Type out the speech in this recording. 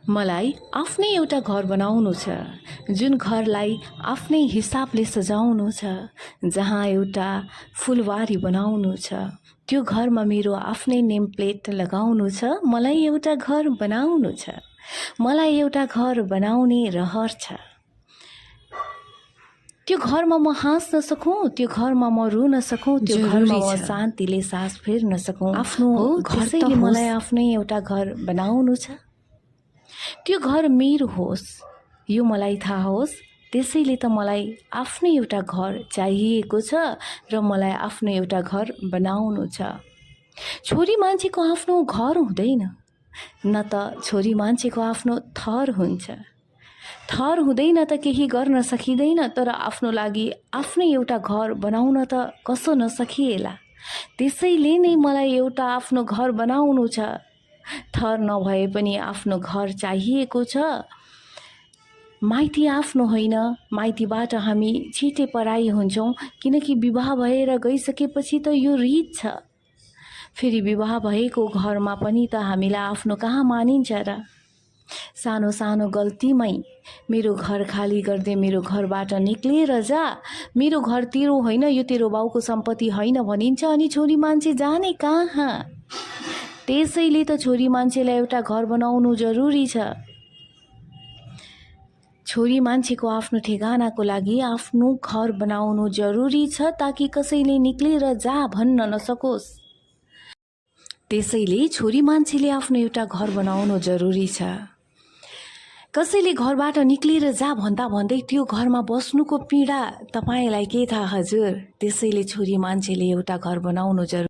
मलाई आफ्नै एउटा घर बनाउनु छ, जुन घरलाई आफ्नै हिसाबले सजाउनु छ, जहाँ एउटा फुलवारी बनाउनु छ। त्यो घरमा मेरो आफ्नै नेम प्लेट लगाउनु छ। मलाई एउटा घर बनाउनु छ, मलाई एउटा घर बनाउने रहर छ। त्यो घरमा म हाँस्न सकूँ, त्यो घरमा म रुन सकूँ, त्यो घरमा म शान्तिले सास फेर्न सकूँ। आफ्नो त्यसैले मलाई आफ्नै एउटा घर बनाउनु छ। त्यो घर मेरो होस्, यो मलाई थाहा होस्। त्यसैले त मलाई आफ्नै एउटा घर चाहिएको छ र मलाई आफ्नो एउटा घर बनाउनु छ। छोरी मान्छेको आफ्नो घर हुँदैन, न त छोरी मान्छेको आफ्नो थर हुन्छ। थर हुँदैन त केही गर्न सकिँदैन, तर आफ्नो लागि आफ्नै एउटा घर बनाउन त कसो नसकिएला। त्यसैले नै मलाई एउटा आफ्नो घर बनाउनु छ। थर नभए पनि आफ्नो घर चाहिएको छ। माइती आफ्नो होइन, माइतीबाट हामी छिटै पराई हुन्छौँ, किनकि विवाह भएर गइसकेपछि त यो रीत छ। फेरि विवाह भएको घरमा पनि त हामीलाई आफ्नो कहाँ मानिन्छ र। सानो सानो गल्तीमै मेरो घर खाली गर्दै मेरो घरबाट निक्लिएर जा, मेरो घर तेरो होइन, यो तेरो बाउको सम्पत्ति होइन भनिन्छ, अनि छोरी मान्छे जाने कहाँ। त्यसैले त छोरी मान्छेलाई एउटा घर बनाउनु जरुरी छ। छोरी मान्छेको आफ्नो ठेगानाको लागि आफ्नो घर बनाउनु जरुरी छ, ताकि कसैले निक्लेर जा भन्न नसकोस्। त्यसैले छोरी मान्छेले आफ्नो एउटा घर बनाउनु जरुरी छ। कसैले घरबाट निक्लेर जा भन्दा भन्दै त्यो घरमा बस्नुको पीडा तपाईलाई के थाहा हजुर। त्यसैले छोरी मान्छेले एउटा घर बनाउनु जरुरी।